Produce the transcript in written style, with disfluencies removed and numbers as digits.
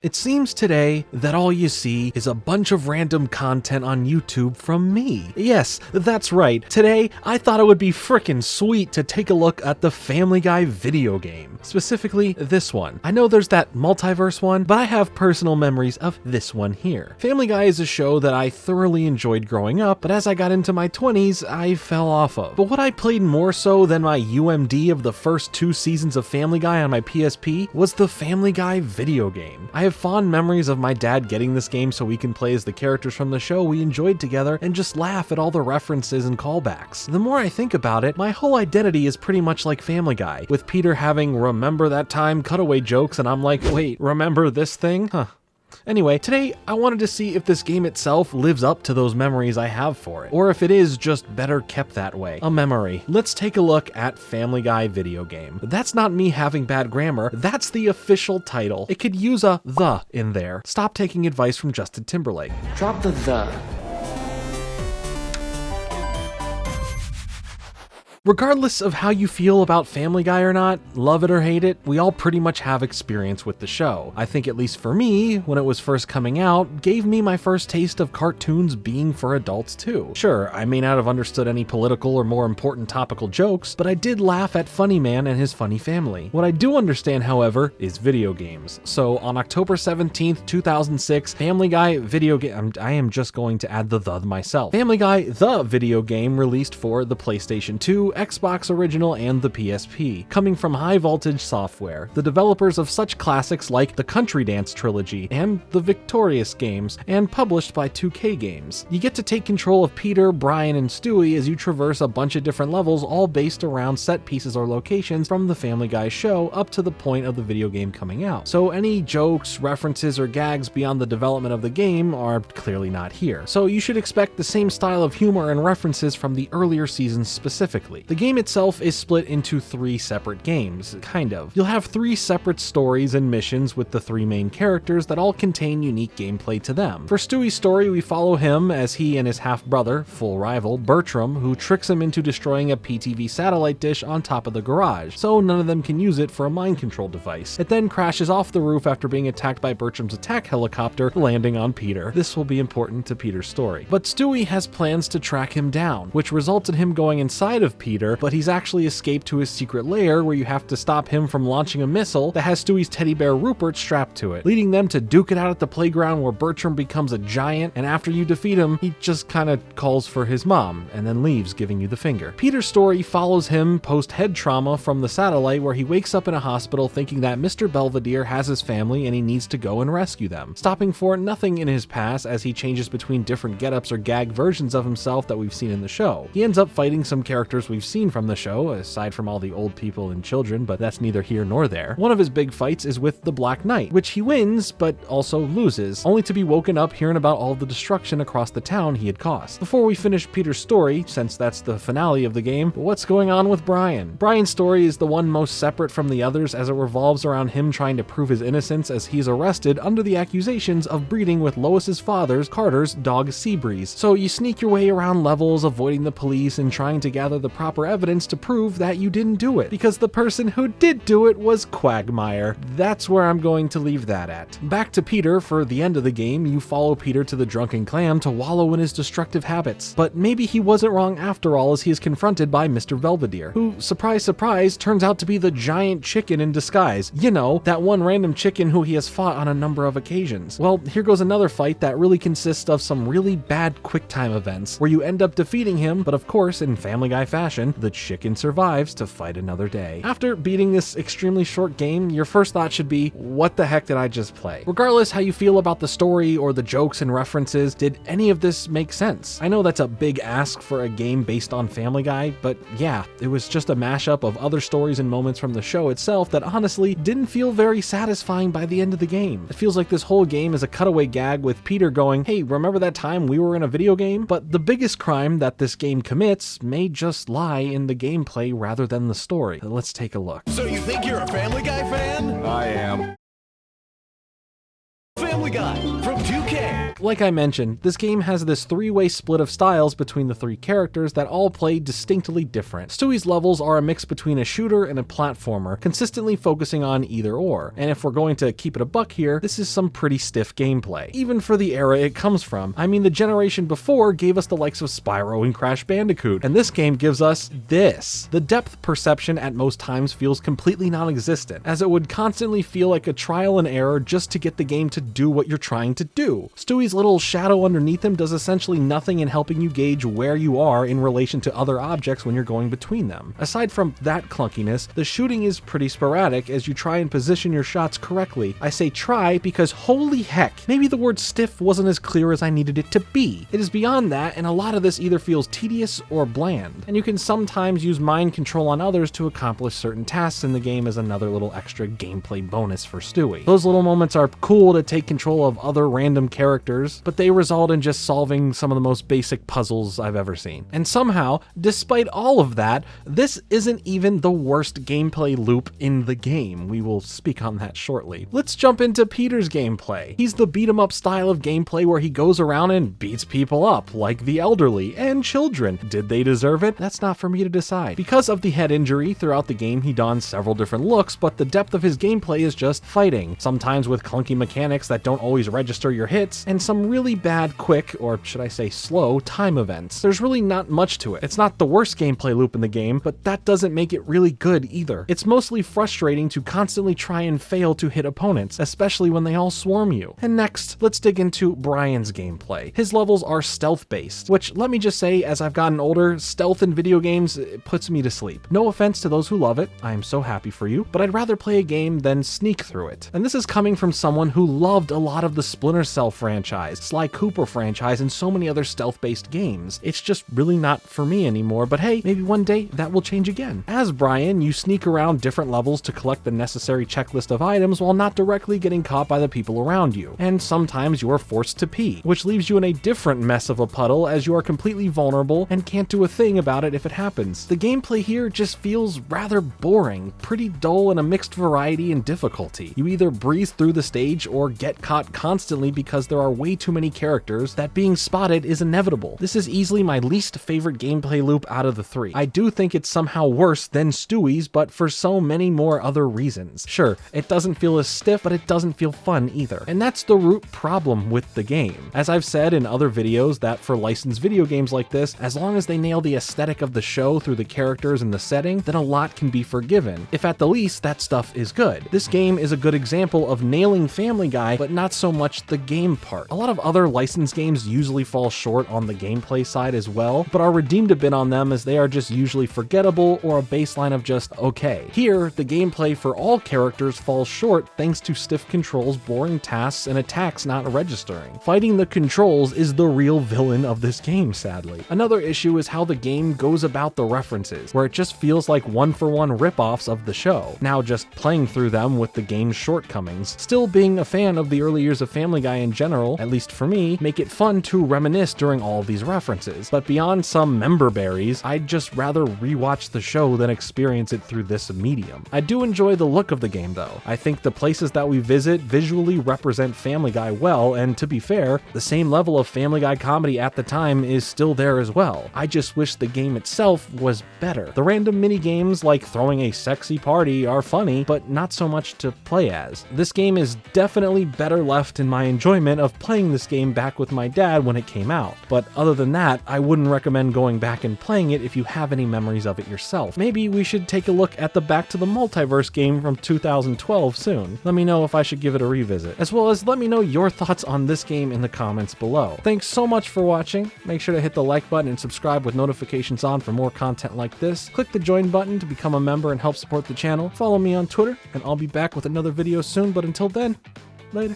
It seems today that all you see is a bunch of random content on YouTube from me. Yes, that's right. Today, I thought it would be frickin' sweet to take a look at the Family Guy video game. Specifically, this one. I know there's that multiverse one, but I have personal memories of this one here. Family Guy is a show that I thoroughly enjoyed growing up, but as I got into my 20s, I fell off of. But what I played more so than my UMD of the first 2 seasons of Family Guy on my PSP was the Family Guy video game. I have fond memories of my dad getting this game so we can play as the characters from the show we enjoyed together and just laugh at all the references and callbacks. The more I think about it, my whole identity is pretty much like Family Guy, with Peter having "remember that time" cutaway jokes and I'm like, wait, remember this thing? Huh. Anyway, today I wanted to see if this game itself lives up to those memories I have for it, or if it is just better kept that way. A memory. Let's take a look at Family Guy video game. That's not me having bad grammar, that's the official title. It could use a "the" in there. Stop taking advice from Justin Timberlake. Drop the. Regardless of how you feel about Family Guy or not, love it or hate it, we all pretty much have experience with the show. I think at least for me, when it was first coming out, gave me my first taste of cartoons being for adults too. Sure, I may not have understood any political or more important topical jokes, but I did laugh at Funny Man and his funny family. What I do understand, however, is video games. So on October 17th, 2006, Family Guy video game, I am just going to add the myself. Family Guy the video game released for the PlayStation 2, Xbox Original, and the PSP, coming from High Voltage Software, the developers of such classics like the Country Dance trilogy and the Victorious games, and published by 2K Games. You get to take control of Peter, Brian, and Stewie as you traverse a bunch of different levels, all based around set pieces or locations from the Family Guy show up to the point of the video game coming out. So any jokes, references, or gags beyond the development of the game are clearly not here. So you should expect the same style of humor and references from the earlier seasons specifically. The game itself is split into 3 separate games, kind of. You'll have 3 separate stories and missions with the 3 main characters that all contain unique gameplay to them. For Stewie's story, we follow him as he and his half-brother, full rival, Bertram, who tricks him into destroying a PTV satellite dish on top of the garage, so none of them can use it for a mind control device. It then crashes off the roof after being attacked by Bertram's attack helicopter, landing on Peter. This will be important to Peter's story. But Stewie has plans to track him down, which results in him going inside of Peter, but he's actually escaped to his secret lair where you have to stop him from launching a missile that has Stewie's teddy bear Rupert strapped to it, leading them to duke it out at the playground where Bertram becomes a giant, and after you defeat him, he just kinda calls for his mom and then leaves, giving you the finger. Peter's story follows him post-head trauma from the satellite where he wakes up in a hospital thinking that Mr. Belvedere has his family and he needs to go and rescue them, stopping for nothing in his past as he changes between different get-ups or gag versions of himself that we've seen in the show. He ends up fighting some characters we've seen from the show, aside from all the old people and children, but that's neither here nor there. One of his big fights is with the Black Knight, which he wins, but also loses, only to be woken up hearing about all the destruction across the town he had caused. Before we finish Peter's story, since that's the finale of the game, what's going on with Brian? Brian's story is the one most separate from the others as it revolves around him trying to prove his innocence as he's arrested under the accusations of breeding with Lois's father's, Carter's, dog Seabreeze. So you sneak your way around levels, avoiding the police and trying to gather the proper evidence to prove that you didn't do it, because the person who did do it was Quagmire. That's where I'm going to leave that at. Back to Peter. For the end of the game, you follow Peter to the Drunken Clam to wallow in his destructive habits. But maybe he wasn't wrong after all, as he is confronted by Mr. Belvedere, who, surprise surprise, turns out to be the giant chicken in disguise. You know, that one random chicken who he has fought on a number of occasions. Well, here goes another fight that really consists of some really bad QuickTime events, where you end up defeating him, but of course, in Family Guy fashion, the chicken survives to fight another day. After beating this extremely short game, your first thought should be, what the heck did I just play? Regardless how you feel about the story or the jokes and references, did any of this make sense? I know that's a big ask for a game based on Family Guy, but yeah, it was just a mashup of other stories and moments from the show itself that honestly didn't feel very satisfying by the end of the game. It feels like this whole game is a cutaway gag with Peter going, hey, remember that time we were in a video game? But the biggest crime that this game commits may just lie in the gameplay rather than the story. Let's take a look. So you think you're a Family Guy fan? I am. Family Guy from 2K. Like I mentioned, this game has this three-way split of styles between the three characters that all play distinctly different. Stewie's levels are a mix between a shooter and a platformer, consistently focusing on either or, and if we're going to keep it a buck here, this is some pretty stiff gameplay, even for the era it comes from. I mean, the generation before gave us the likes of Spyro and Crash Bandicoot, and this game gives us this. The depth perception at most times feels completely non-existent, as it would constantly feel like a trial and error just to get the game to do what you're trying to do. Stewie's little shadow underneath him does essentially nothing in helping you gauge where you are in relation to other objects when you're going between them. Aside from that clunkiness, the shooting is pretty sporadic as you try and position your shots correctly. I say try because holy heck, maybe the word stiff wasn't as clear as I needed it to be. It is beyond that, and a lot of this either feels tedious or bland, and you can sometimes use mind control on others to accomplish certain tasks in the game as another little extra gameplay bonus for Stewie. Those little moments are cool to take control of other random characters, but they result in just solving some of the most basic puzzles I've ever seen. And somehow, despite all of that, this isn't even the worst gameplay loop in the game. We will speak on that shortly. Let's jump into Peter's gameplay. He's the beat-em-up style of gameplay where he goes around and beats people up, like the elderly and children. Did they deserve it? That's not for me to decide. Because of the head injury, throughout the game he dons several different looks, but the depth of his gameplay is just fighting, sometimes with clunky mechanics that don't always register your hits, and some really bad quick, or should I say slow, time events. There's really not much to it. It's not the worst gameplay loop in the game, but that doesn't make it really good either. It's mostly frustrating to constantly try and fail to hit opponents, especially when they all swarm you. And next, let's dig into Brian's gameplay. His levels are stealth-based, which, let me just say, as I've gotten older, stealth in video games puts me to sleep. No offense to those who love it, I am so happy for you, but I'd rather play a game than sneak through it. And this is coming from someone who loved a lot of the Splinter Cell franchise, Sly Cooper franchise, and so many other stealth-based games. It's just really not for me anymore, but hey, maybe one day that will change again. As Brian, you sneak around different levels to collect the necessary checklist of items while not directly getting caught by the people around you. And sometimes you are forced to pee, which leaves you in a different mess of a puddle as you are completely vulnerable and can't do a thing about it if it happens. The gameplay here just feels rather boring, pretty dull, and a mixed variety in difficulty. You either breeze through the stage or get caught constantly because there are way too many characters that being spotted is inevitable. This is easily my least favorite gameplay loop out of the three. I do think it's somehow worse than Stewie's, but for so many more other reasons. Sure, it doesn't feel as stiff, but it doesn't feel fun either. And that's the root problem with the game. As I've said in other videos, that for licensed video games like this, as long as they nail the aesthetic of the show through the characters and the setting, then a lot can be forgiven. If at the least that stuff is good. This game is a good example of nailing Family Guy, but not so much the game part. A lot of other licensed games usually fall short on the gameplay side as well, but are redeemed a bit on them as they are just usually forgettable or a baseline of just okay. Here, the gameplay for all characters falls short thanks to stiff controls, boring tasks, and attacks not registering. Fighting the controls is the real villain of this game, sadly. Another issue is how the game goes about the references, where it just feels like one-for-one rip-offs of the show. Now just playing through them with the game's shortcomings. Still being a fan of the early years of Family Guy in general, at least for me, make it fun to reminisce during all of these references. But beyond some member berries, I'd just rather rewatch the show than experience it through this medium. I do enjoy the look of the game though. I think the places that we visit visually represent Family Guy well, and to be fair, the same level of Family Guy comedy at the time is still there as well. I just wish the game itself was better. The random mini games like throwing a sexy party are funny, but not so much to play as. This game is definitely better left in my enjoyment of playing this game back with my dad when it came out. But other than that, I wouldn't recommend going back and playing it if you have any memories of it yourself. Maybe we should take a look at the Back to the Multiverse game from 2012 soon. Let me know if I should give it a revisit, as well as let me know your thoughts on this game in the comments below. Thanks so much for watching. Make sure to hit the like button and subscribe with notifications on for more content like this. Click the join button to become a member and help support the channel. Follow me on Twitter, and I'll be back with another video soon, but until then, later.